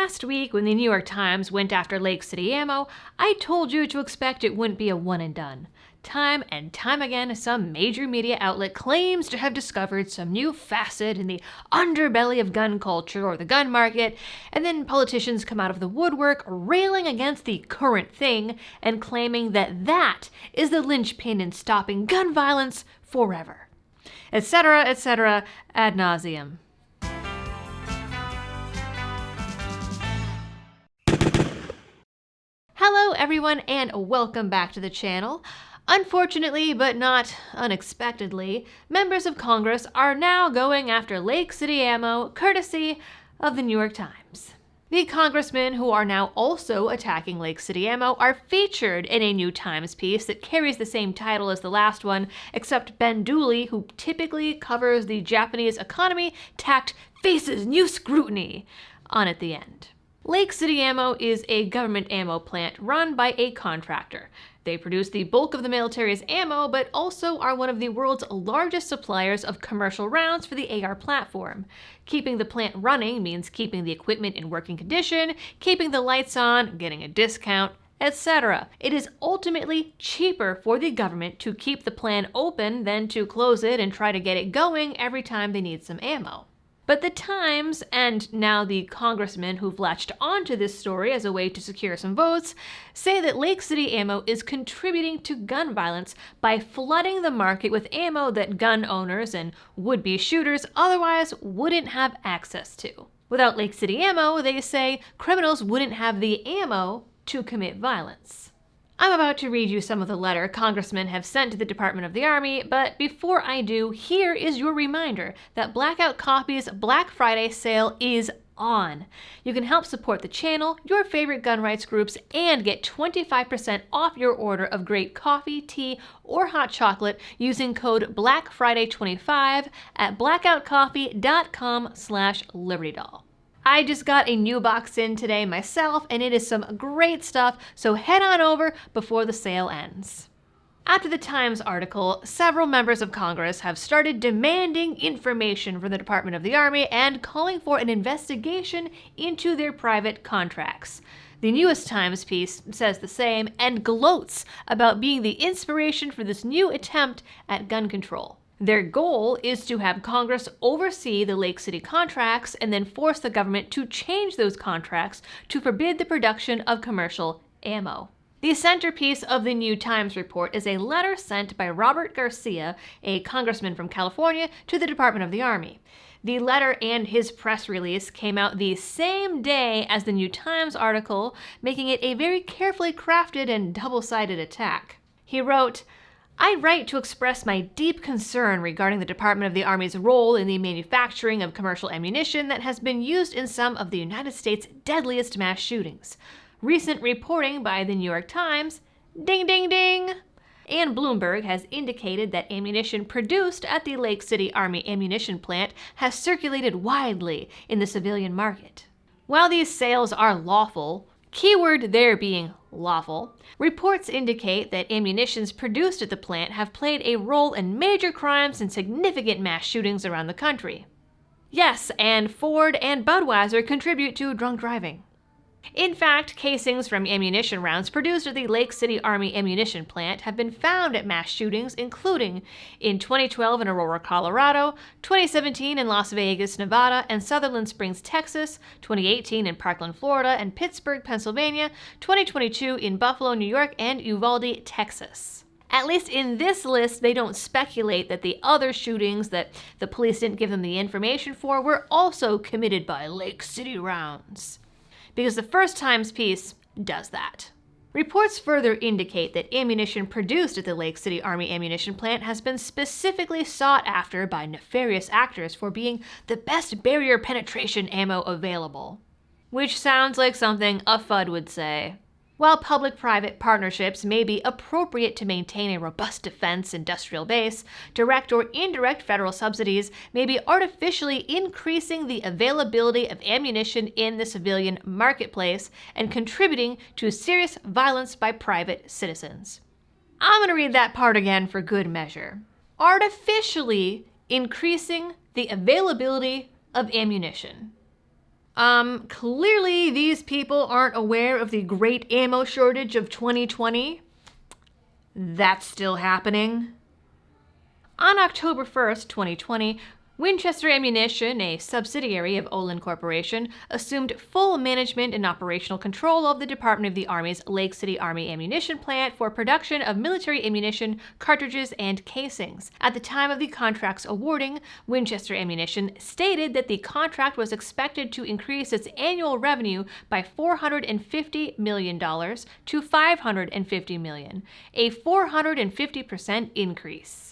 Last week, when the New York Times went after Lake City Ammo, I told you to expect it wouldn't be a one and done. Time and time again, some major media outlet claims to have discovered some new facet in the underbelly of gun culture or the gun market, and then politicians come out of the woodwork railing against the current thing and claiming that that is the linchpin in stopping gun violence forever. Etc., ad nauseum. Hello everyone and welcome back to the channel. Unfortunately, but not unexpectedly, members of Congress are now going after Lake City Ammo, courtesy of the New York Times. The congressmen who are now also attacking Lake City Ammo are featured in a New Times piece that carries the same title as the last one, except Ben Dooley, who typically covers the Japanese economy, tacked "faces new scrutiny" on at the end. Lake City Ammo is a government ammo plant run by a contractor. They produce the bulk of the military's ammo, but also are one of the world's largest suppliers of commercial rounds for the AR platform. Keeping the plant running means keeping the equipment in working condition, keeping the lights on, getting a discount, etc. It is ultimately cheaper for the government to keep the plant open than to close it and try to get it going every time they need some ammo. But the Times, and now the congressmen who've latched onto this story as a way to secure some votes, say that Lake City Ammo is contributing to gun violence by flooding the market with ammo that gun owners and would-be shooters otherwise wouldn't have access to. Without Lake City Ammo, they say, criminals wouldn't have the ammo to commit violence. I'm about to read you some of the letter congressmen have sent to the Department of the Army, but before I do, here is your reminder that Blackout Coffee's Black Friday sale is on. You can help support the channel, your favorite gun rights groups, and get 25% off your order of great coffee, tea, or hot chocolate using code BLACKFRIDAY25 at blackoutcoffee.com/LibertyDoll. I just got a new box in today myself, and it is some great stuff, so head on over before the sale ends. After the Times article, several members of Congress have started demanding information from the Department of the Army and calling for an investigation into their private contracts. The newest Times piece says the same and gloats about being the inspiration for this new attempt at gun control. Their goal is to have Congress oversee the Lake City contracts and then force the government to change those contracts to forbid the production of commercial ammo. The centerpiece of the New Times report is a letter sent by Robert Garcia, a congressman from California, to the Department of the Army. The letter and his press release came out the same day as the New Times article, making it a very carefully crafted and double-sided attack. He wrote, "I write to express my deep concern regarding the Department of the Army's role in the manufacturing of commercial ammunition that has been used in some of the United States' deadliest mass shootings. Recent reporting by the New York Times, ding ding ding, and Bloomberg has indicated that ammunition produced at the Lake City Army ammunition plant has circulated widely in the civilian market. While these sales are lawful, keyword there being lawful, reports indicate that ammunitions produced at the plant have played a role in major crimes and significant mass shootings around the country. Yes, and Ford and Budweiser contribute to drunk driving. In fact, casings from ammunition rounds produced at the Lake City Army ammunition plant have been found at mass shootings, including in 2012 in Aurora, Colorado, 2017 in Las Vegas, Nevada, and Sutherland Springs, Texas, 2018 in Parkland, Florida, and Pittsburgh, Pennsylvania, 2022 in Buffalo, New York, and Uvalde, Texas. At least in this list, they don't speculate that the other shootings that the police didn't give them the information for were also committed by Lake City rounds, because the first Times piece does that. Reports further indicate that ammunition produced at the Lake City Army ammunition plant has been specifically sought after by nefarious actors for being the best barrier penetration ammo available. Which sounds like something a FUD would say. While public-private partnerships may be appropriate to maintain a robust defense industrial base, direct or indirect federal subsidies may be artificially increasing the availability of ammunition in the civilian marketplace and contributing to serious violence by private citizens. I'm going to read that part again for good measure. Artificially increasing the availability of ammunition. Clearly these people aren't aware of the great ammo shortage of 2020. That's still happening. On October 1st, 2020, Winchester Ammunition, a subsidiary of Olin Corporation, assumed full management and operational control of the Department of the Army's Lake City Army Ammunition Plant for production of military ammunition, cartridges, and casings. At the time of the contract's awarding, Winchester Ammunition stated that the contract was expected to increase its annual revenue by $450 million to $550 million, a 450% increase.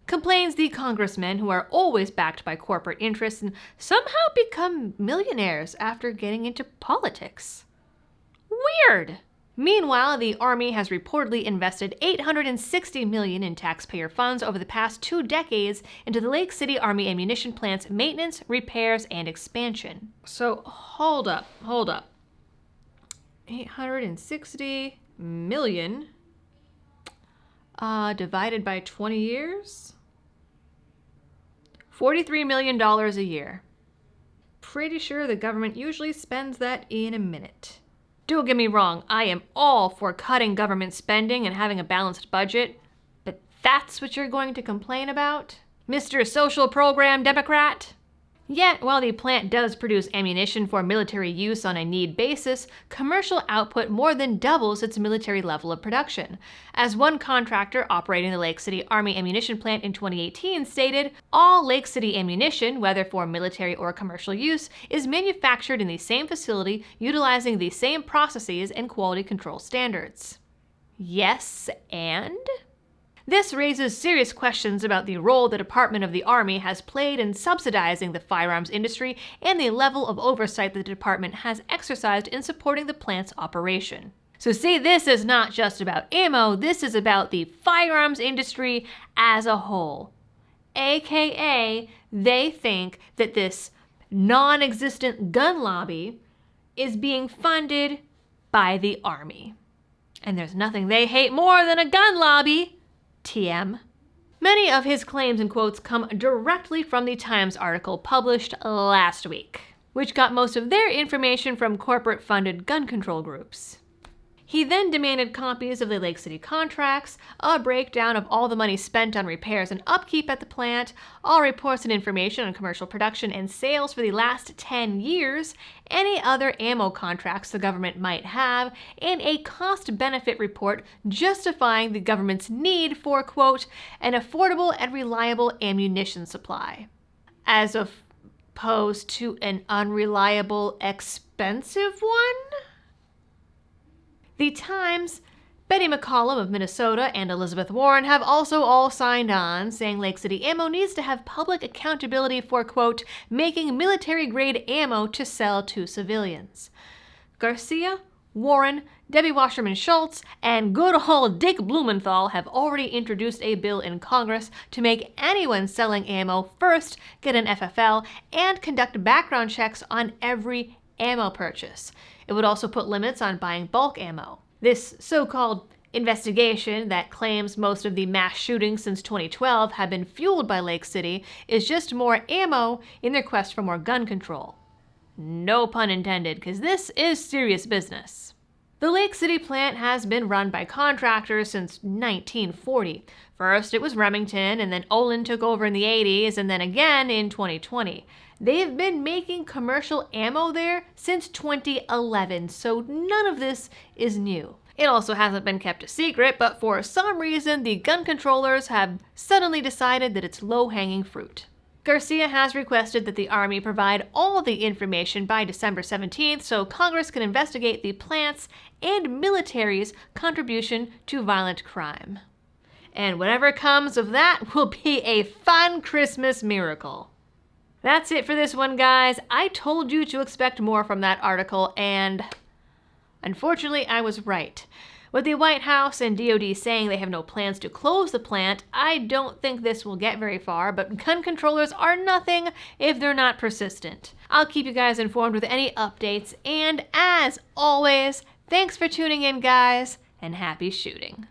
Complains the congressmen who are always backed by corporate interests and somehow become millionaires after getting into politics. Weird! Meanwhile, the Army has reportedly invested $860 million in taxpayer funds over the past 2 decades into the Lake City Army Ammunition Plant's maintenance, repairs, and expansion. So, hold up. $860 million divided by 20 years? $43 million a year. Pretty sure the government usually spends that in a minute. Don't get me wrong, I am all for cutting government spending and having a balanced budget, but that's what you're going to complain about, Mr. Social Program Democrat? Yet, while the plant does produce ammunition for military use on a need basis, commercial output more than doubles its military level of production. As one contractor operating the Lake City Army Ammunition Plant in 2018 stated, all Lake City ammunition, whether for military or commercial use, is manufactured in the same facility utilizing the same processes and quality control standards. Yes, and? This raises serious questions about the role the Department of the Army has played in subsidizing the firearms industry and the level of oversight the department has exercised in supporting the plant's operation. So see, this is not just about ammo, this is about the firearms industry as a whole. AKA, they think that this non-existent gun lobby is being funded by the Army. And there's nothing they hate more than a gun lobby. TM. Many of his claims and quotes come directly from the Times article published last week, which got most of their information from corporate-funded gun control groups. He then demanded copies of the Lake City contracts, a breakdown of all the money spent on repairs and upkeep at the plant, all reports and information on commercial production and sales for the last 10 years, any other ammo contracts the government might have, and a cost-benefit report justifying the government's need for, quote, an affordable and reliable ammunition supply, as opposed to an unreliable, expensive one? The Times, Betty McCollum of Minnesota, and Elizabeth Warren have also all signed on, saying Lake City Ammo needs to have public accountability for, quote, making military-grade ammo to sell to civilians. Garcia, Warren, Debbie Wasserman Schultz, and good old Dick Blumenthal have already introduced a bill in Congress to make anyone selling ammo first get an FFL and conduct background checks on every ammo purchase. It would also put limits on buying bulk ammo. This so-called investigation that claims most of the mass shootings since 2012 have been fueled by Lake City is just more ammo in their quest for more gun control. No pun intended, because this is serious business. The Lake City plant has been run by contractors since 1940. First it was Remington, and then Olin took over in the 80s, and then again in 2020. They've been making commercial ammo there since 2011, so none of this is new. It also hasn't been kept a secret, but for some reason the gun controllers have suddenly decided that it's low-hanging fruit. Garcia has requested that the Army provide all the information by December 17th so Congress can investigate the plant's and military's contribution to violent crime. And whatever comes of that will be a fun Christmas miracle. That's it for this one, guys. I told you to expect more from that article, and unfortunately, I was right. With the White House and DoD saying they have no plans to close the plant, I don't think this will get very far, but gun controllers are nothing if they're not persistent. I'll keep you guys informed with any updates, and as always, thanks for tuning in, guys, and happy shooting.